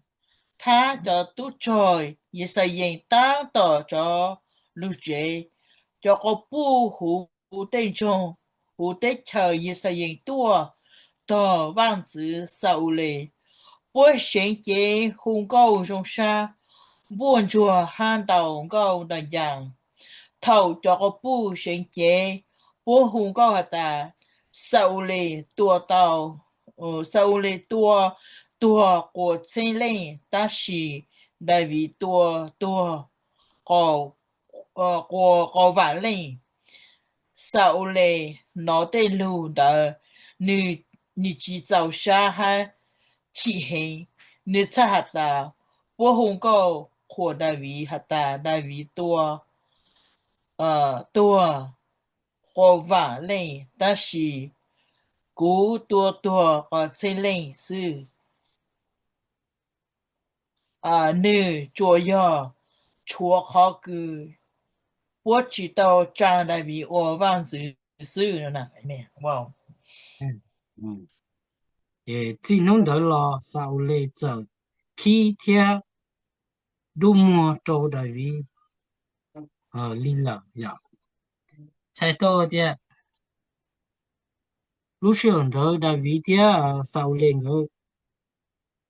tha cho tu trồi như xây dựng ta tỏ cho lưu chế cho có bu hủ tên chung hủ tên chờ như xây dựng tua tỏ vang chữ sau lệ bố sinh chế hùng cao rong sa buồn chùa han tàu câu đàn giang thầu cho có bu xuyên chế bu hùng câu hạt ta sau lì tua tàu sau lì tua tua của trên lên ta chỉ đại vì tua tua có có vạn lên sau lì nó tên lù đó nữ nữ chỉ giàu xa ha chỉ hình nữ cha hạt ta bu hùng câu của đại vì hạt ta đại vì tua tua có vả lên ta chỉ cú tua tua có trên lên sư nữ chúa yo chúa khó cư bố chỉ tao trang đại vì ô vang tử sư nữa nè nè wow ừ. Chỉ nông đỡ lo sau lệ giờ khi theo đu mùa trâu đại vì linh lợi dạ sai to thì lúc xưa đỡ đại vì thì sau lệ ngỡ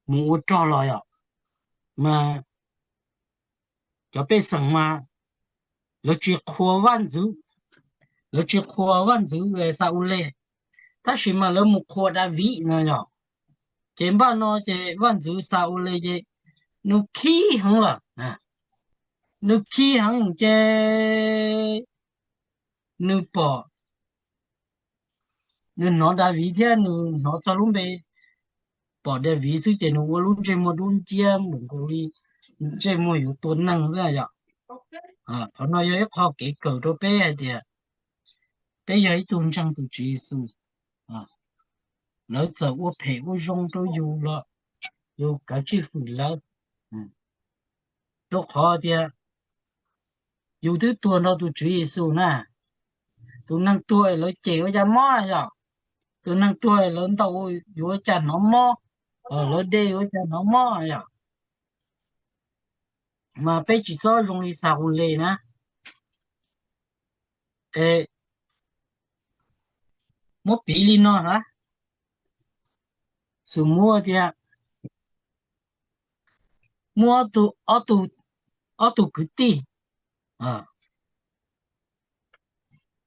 mua trâu lo dạ mà cho bé sang mà nó chỉ khoa văn dữ nó chỉ khoa văn dữ về sau lệ ta chỉ mà nó một khoa đại vì nữa nhở chế ba nó chế văn dữ sau lệ chế nó khí hăng là nó khí hăng chế nó bỏ nó đã vì thế nó cho luôn bé bỏ để ví dụ chế nó luôn chế một luôn chia một cái đi chế một yếu tố năng ra vậy còn nó yếu khó cái cầu đó bé thì bé yếu tố năng tụ chỉ số nó giờ我陪我用都有了有个支付了都好的有的多那都只数呢都能多了借我家妈呀都能多了到我有家那么了得有家那么呀mà bé chỉ có dùng đi sao lệ nè ê một bí li nó hả số mua thì mua ở tụ cứ tí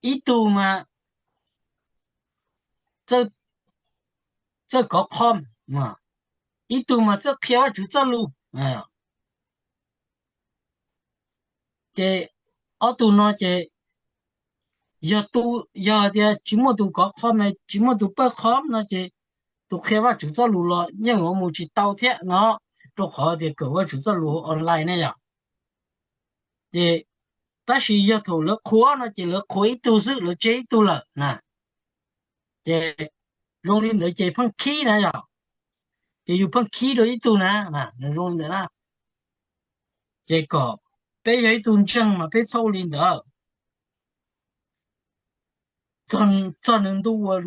ít tụ mà这这个 com ít tụ mà这开发就这路这ở tụ nó这要tụ要的只么tụ có com này只么tụ不 com 那这tụ khai phát就这路了因为我们去倒贴nó都好的各个就这路 online 那样这但是要投了扩呢，这了扩一都是了这一都了，这容易的这碰 key 呢呀，这有碰 key 的一都呢，能容易的啦，这个被有一顿证嘛，被抽领的，真能都我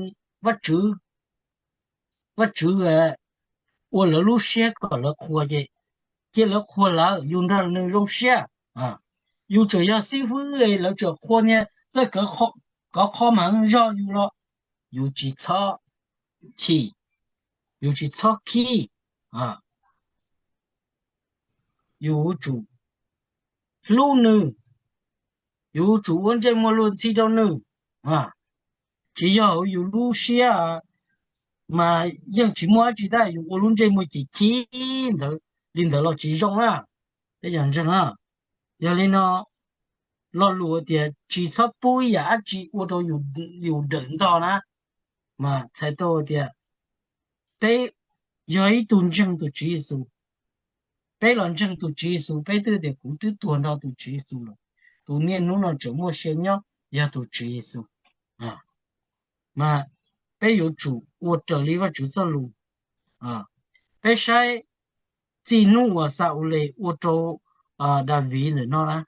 我了路线个了扩的，这了扩了用到能容线有这样师傅的了这扩呢，这个好搞好门绕有了，有几操起。尤其早起有主路呢，有主温这么论起到呢只要有路线嘛，样只么知道有我论这么几天的，领导了集中这样子要领导老路的只差不一样，我都有人到呢嘛，才到的被有一顿正的结束。被人证都结束，被这的股都多到都结束了，都年弄了这么些年也都结束嘛，被有主我这里我就这路被晒进入我啥屋里，我都大为了那啦，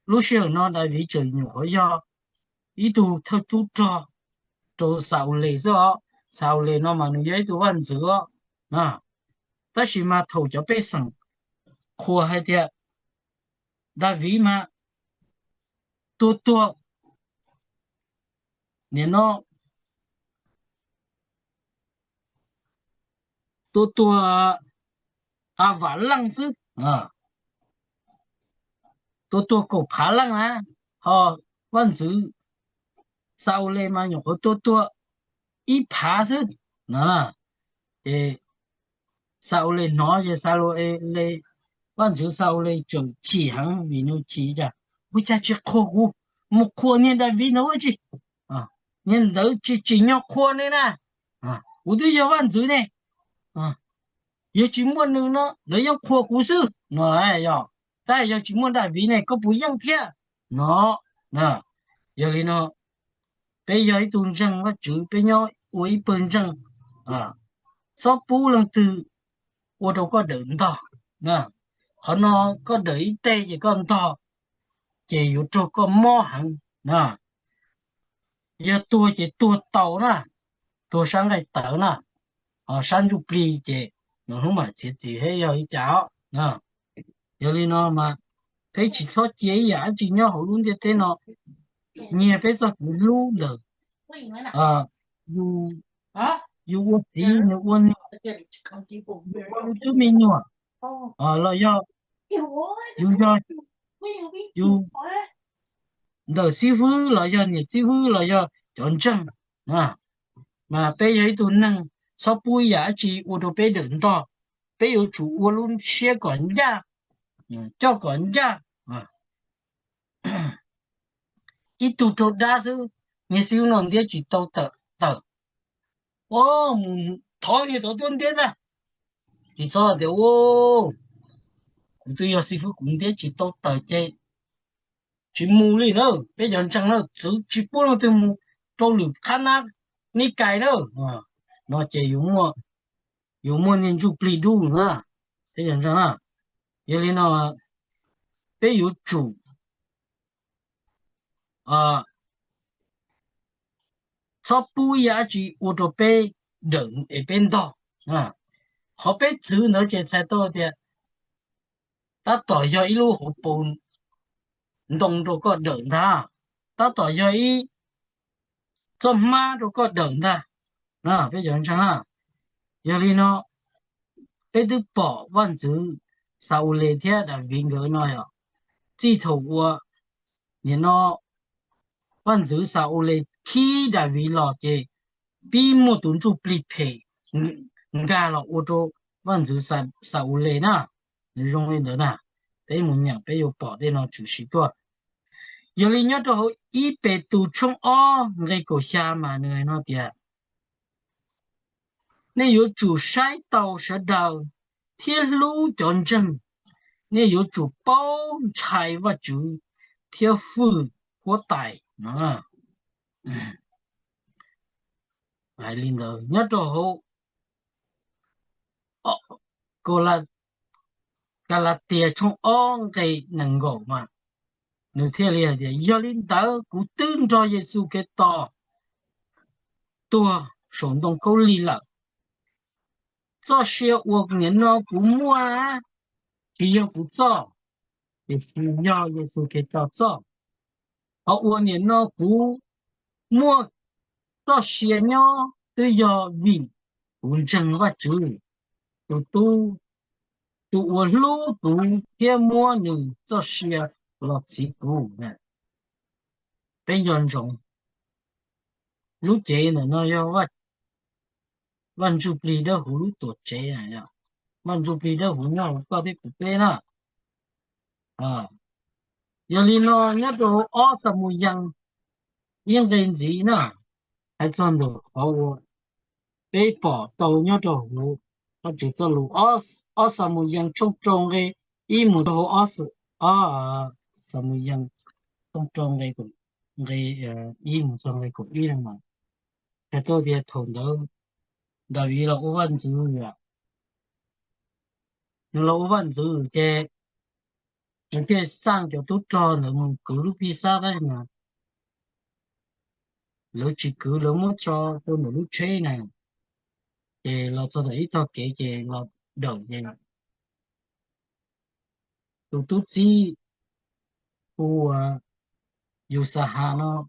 路上那大为这女孩呀，一度他都找啥屋里是吧？啥屋里那嘛，你也都问这但是嘛，头就被上。khó hay thế đã vì mà tôi nên nó tôi vả lăng chứ 또 cổ phá lăng á họ văn chữ sau lên mà nhỏ 또 ít phá chứ nó 에 sau lên nó giờ sau lên văn chữ sau lên chữ chỉ hàng vì nó chỉ ra bây giờ chỉ khô cú một khô nên là vì nó chứ à nên đó chỉ nhau khô nên à à 우리 giờ văn chữ này à giờ chỉ muốn nó dùng khô cú sư nó ai giờ tại giờ chỉ muốn đại vì này có bùi yang thiệt nó nè giờ thì nó bây giờ tuần trăng và chữ bây giờ với bên trăng à số bù lần từ ô đâu có đựng to nè họ nó có đợi tê gì con to chỉ có cho con mò hẳn nè giờ tôi chỉ tôi tàu nè tôi sang đây tàu nè sang chụp đi chỉ nó không mà chỉ hay giờ ý cháu nè giờ thì nó mà thấy chỉ số chế giả chỉ nhau họ luôn thế nó nhiều bây giờ cũng luôn được à dù dù quân gì nữa quân chứ mình nhọ là do dù do dù đời sư phụ là do nhiệt sư phụ là do chọn chân à mà bây giờ tụi năng sau buổi giá trị ô tô bây đừng to bây giờ chủ ô luôn chia quản gia cho quản gia à ít tụi trâu đa số người siêu non địa chỉ tàu tờ tờ ô thôi thì tụi tuần địa ra thì cho để ô cũng tôi giờ sư phụ cũng địa chỉ tàu tờ chơi chỉ mù đi nữa bây giờ chẳng nó chỉ bốn nó từ mù trâu lửa khăn á ní cài nữa nó chỉ dùng mua nên chụp lì đủ nữa bây giờ chẳng à giờ lên nó bây giờ chủ à sau buổi giá trị ô tô bây đừng ở bên đó à họ bây giờ nó chỉ sai đó thì taต่อย一路好半動作個人他，taต่อย一做媽做個人他，啊，非常長啊，有哩喏，被都保萬子少了天的名額喏呀，指頭我，你喏萬子少了起的為了這，比莫頓住不配，干了我做萬子少了呢，你容易的呢，被門人被有保的喏就是多。giờ li nhớ cho ít bề tụ trong người cổ xa mà người nó tiệt nên有主sai道是道铁路战争nên有主包菜或主铁夫国代啊来领导nhớ cho hậu cô là tiệt trong cái能够嘛nếu thế liền thì giờ linh đạo cũng tương cho Giêsu cái to tua sống động câu lý là cho xe cuộc nhân nó cũng mua thì giờ cũng cho thì nhờ Giêsu cái to cho họ cuộc nhân nó cũng mua cho xe nhau từ giờ vì cũng chẳng có chữ tu tu lúc cũng thêm mua nữa cho xe là chỉ cũng nè bên dân chúng lúc chế nó yêu văn chụp lì đó hú tổ chế à văn chụp lì đó hú nhau có thể cục bên à giờ li nó nhớ đồ ở sao mùi yang cái gì nè hay chọn đồ họ bé bỏ tàu nhớ đồ hú họ chỉ cho lù ở sao mùi trong trong cái ý một đồ ở sao mùi trong trong cái cũng cái ý một trong cái cũng ý là mà cái tôi thì thằng đó đại vì là ô văn chữ à nhưng là ô văn chữ chế những cái sang cho tôi cho nữa mà cứ lúc đi xa đấy mà lúc chỉ cứ lúc muốn cho tôi một lúc chơi này thì là cho đấy thôi kể kể là đầu vậy tôi chỉ của yêu sa hà nó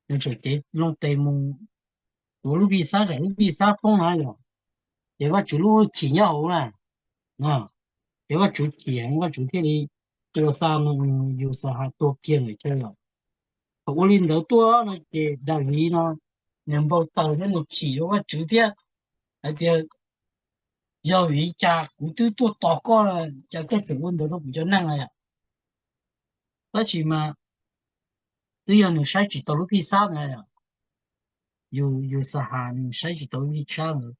nó chỉ cái long tây mông lúc đi xa đấy lúc đi xa không ai rồi để mà chủ lúc chỉ nhau này nè để mà chủ chỉ và chủ thế đi tua sao dù sao hạt tua kiêng người chơi rồi tổ linh đầu tua nó để đại lý nó nhằm bao tàu cho nó chỉ nó chữ thế ở đây do ý cha cũng tư tua to con là cha cái sự quân đó nó cũng cho năng này đó chỉ mà tuy nhiên nó sai chỉ tàu lúc đi xa này dù dù sao hạt sai chỉ tàu đi xa nữa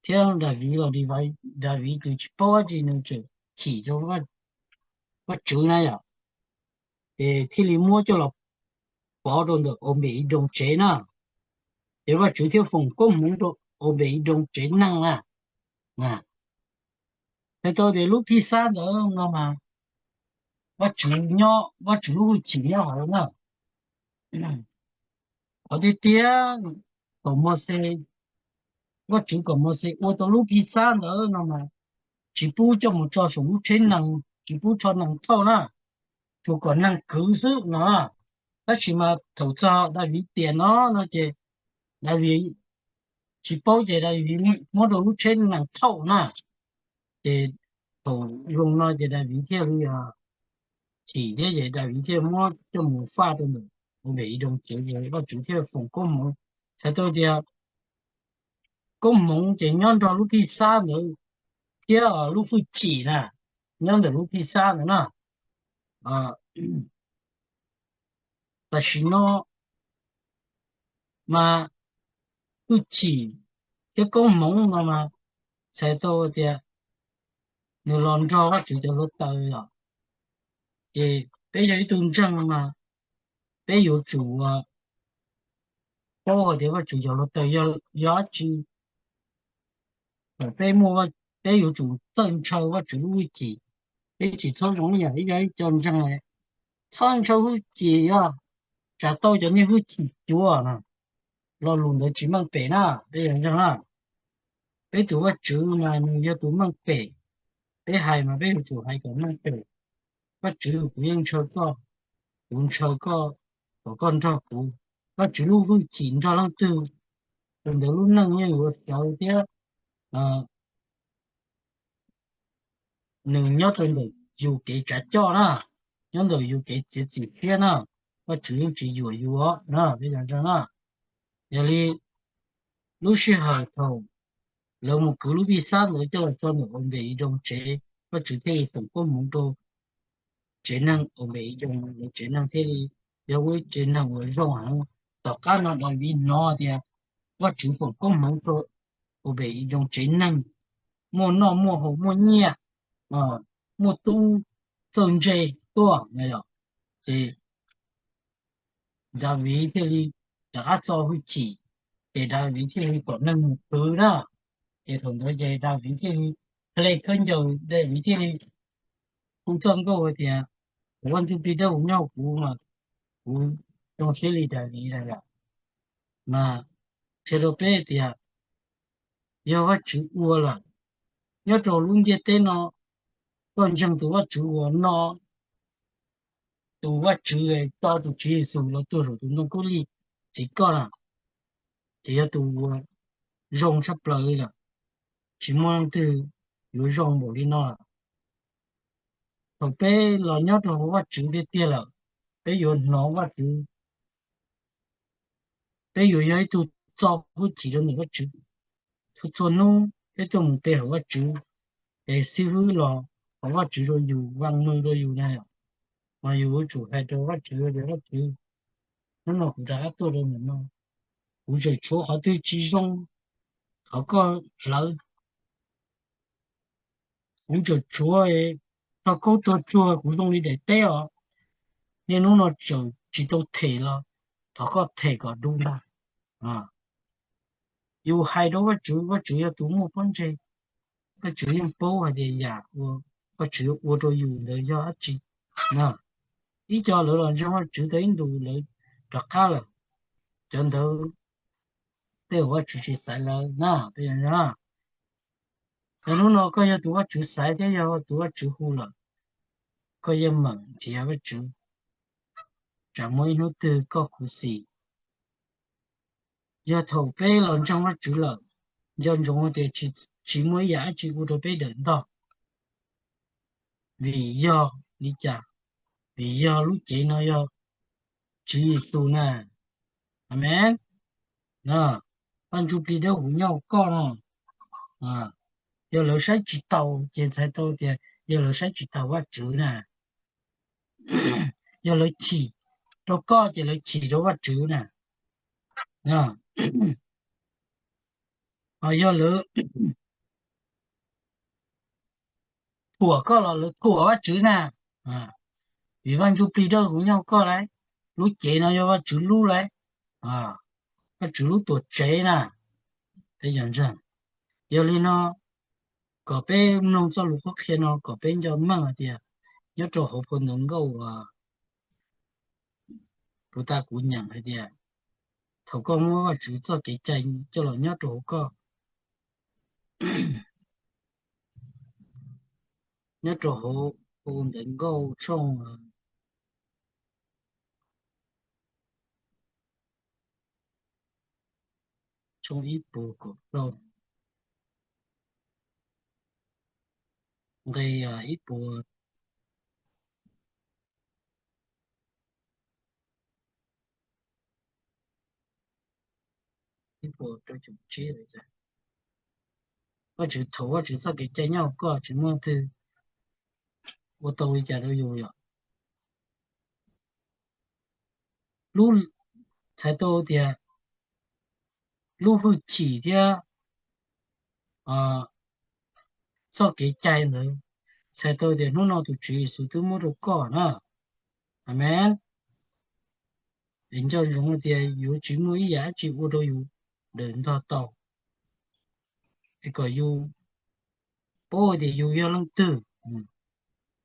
theo đại lý là đi vay đại lý từ chỉ bao gì nó chỉ cho cái chữ này thì li mua cho là bảo đảm được ổn định đồng chế na để mà chủ theo phòng công muốn được ổn định đồng chế năng à thế tôi để lúc khi xa nữa mà chủ nhỏ chủ chỉ nhỏ rồi ở đây tia có một xe chủ có một xe ô tô lúc khi xa nữa mà chỉ bu cho một trò số trên năng chỉ bu cho năng thâu na chủ có năng cứ sự nó đó chỉ mà投资đại vì tiền nó chỉ đại vì chỉ bảo vệ đại vì mỗi đồ lúc trên năng thâu na thì tổ dùng nó chỉ đại vì theo chỉ thế vậy đại vì theo mỗi cho một pha thôi mà每种节日个主题奉公梦，才到的公梦就按照路去杀的，第二路会挤呢，按照路去杀的呢，啊，但是呢嘛不挤，这公梦了嘛，才到的你乱着我就叫落到了，也别有一顿正了嘛，别有主啊，我的我就叫落到要去。被摸被有种政策或者会记，被指操容易一个真正的政策会记啊，就到咗你会记住啊呐，老弄的只问白呐，被人讲啊，被读个字嘛，你要读问白，被害嘛被做害个问白，个字不用超过，用超过，我讲超过，个字路会记着啷读，等到路能有个小点啊。能要真的有给家教啦，让到有给自己骗啦，我只有只有啊，那非常真啦，这里路是好头，那么格鲁比山的叫做我们一种节，我只天从过门都节能我们一种节能这里，要为节能为上行，大家那那边拿的，我只从过门都我们一种节能，莫闹莫好莫热。啊，莫都政治多没有，是大为这里大家做会起，给大为这里可能多啦，也同多些大为这里来看就在为这里不赚够的，我就比较无尿糊嘛，糊用水里的里来了，那这个白的要我煮过了，要做弄点电脑，反正都我煮过孬。tôi quá chữ ấy to tôi chỉ số là tôi rồi tôi nó có đi chỉ có là thì tôi rong sắp lại là chỉ mong từ有 rong bộ đi nó còn bé là nhớ tôi quá chữ đi tiền là bé有nó quá chữ bé有ấy tôi cho cái chỉ là một chữ tôi cho nó cái tôi một bé quá chữ để siêu hư là quá chữ rồiอยู่ văn nơi rồiอยู่này màอยู่chủ hay tôi quá chữ rồi quá chữ nó cũng đã tôi rồi mà nó cũng chỉ chỗ họ tôi chỉ trong họ có lỡ cũng chỉ chỗ ấy họ có tôi chỗ cũng trong đi để té à nên nó chỉ tôi thể là họ có thể có đúng là à yêu hai đó có chữ là đúng một vấn đề có chữ là bố hay để giả có chữ của tôi dùng để cho chị nè ý cho lỡ là trong chữ tới đủ lỡ rất khá là chân thơ để có chữ chỉ sai là nè bây giờ nè nếu nó có yêu tụi chữ sai thế yêu tụi chữ hù là có yêu mặn thì yêu chữ chẳng mấy nó từ có cụ gì giờ thầu bé lần trong nó chữ là giờ dùng để chỉ mới giá chỉ của đồ bé đến đó vì do lý giải vì do lúc chị nó do chỉ Giêsu nè amen nè anh chụp đi đâu cũng nhau con nè à giờ lỡ sai chỉ tàu trên sai tàu thì giờ lỡ sai chỉ tàu quá chữ nè giờ lỡ chỉ đâu có thì lỡ chỉ đâu quá chữ nè nè à giờ lỡ của có là lỡ của quá chữ nè à vì văn chụp đi đâu cũng nhau có đấy lúc chị nó do quá chữ lúc đấy à quá chữ lúc tuổi trẻ nè thấy nhận chưa giờ lên nó có bên nông cho lúa khi nó có bên cho măng thì nhớ cho họ phần能够不大姑娘的点，头个我只做给真，就老娘做个，你做好不能够从一步过到个一步这就接了噻，我只做给真要个，什么的我都一家都有了，路才多的，路会起的啊，做给真的才多的，路那都追速都没得搞呢，阿门。人家用的有这么一样子，我都有认得到，一个有包的有要人得，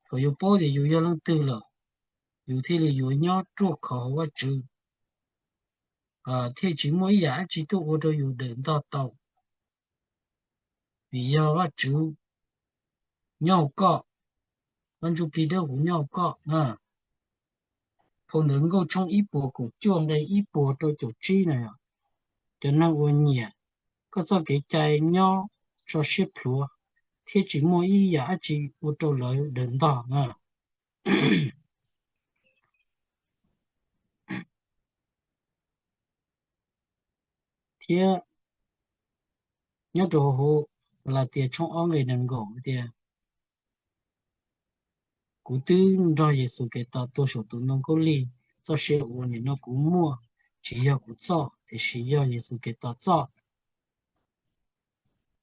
还有包的有要人得了，有天里有人做考我做，啊，贴这么一样子都我都有认得到，比要我做鸟搞，俺就比得我鸟搞啊，不能够从一波股转的一波都就追了呀，就那我年，个做给在鸟做些普。贴纸膜一牙子我都来认到啊，贴nhớ đồ hộ là tiền trong ông người能够的，古都让耶稣给到多少都能够理，这些我们那古末只要古早，就是要耶稣给到早，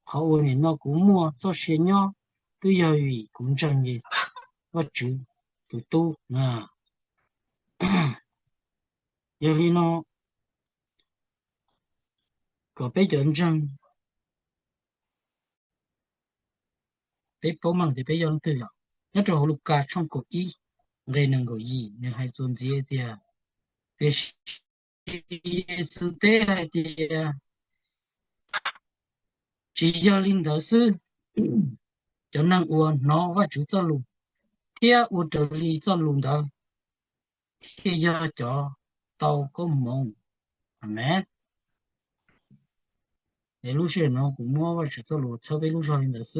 好我们那古末这些呢都要与公正的我主都多啊，有里呢个被认证。被帮忙的被用对了，那时候ลูกกาช่องกอีเลยนึงก็ยีนึงให้จนเจียเดียแต่สุดท้ายเดีย只要领导是就能我拿我就走路，第我这里走路的，第要叫到个梦，阿妹，那路线呢，古么我去走路，车被路上领导是，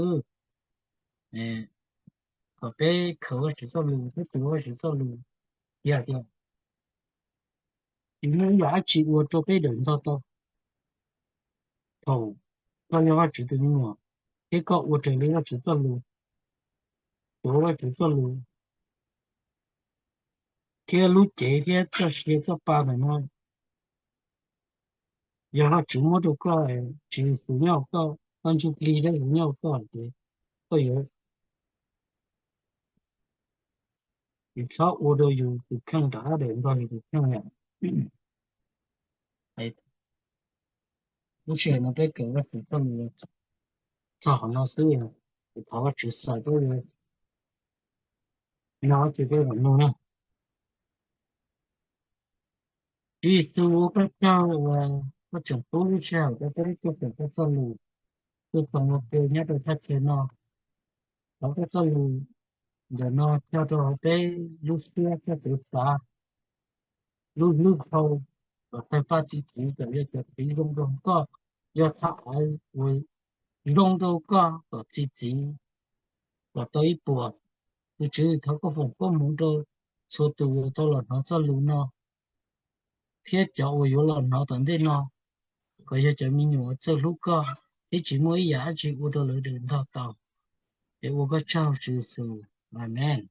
诶，可被可我去走路，不多我去走路，第二条。因为牙齿我都被人到头，那要我知道我，结果我这里我只走路，我只走路，天路这天这些这八的呢，要我怎么都搞哎，就是要搞，但就离了要搞的，都有，一超我都有，就看大的人到里头看了，哎，我选了被给我只走路，找好那事了，他我只啥都有，然后这个人呢。其实我不叫我整多一些，我这里就给他走路，就从我给人家都他钱了，然后走路，人呢叫做被路线叫做啥，路口，我才发自己的那个被动动个，要他还会动到个，我自己我到一步，就只有他个风光门的。số tu tôi là nó cho lú nó thiết cho ô yếu là nó tận thế nó có giờ cho mình nhớ cho lúc có thế chỉ mỗi giá chỉ ô tô lỡ đường thao tàu để ô có trao chữ sự amen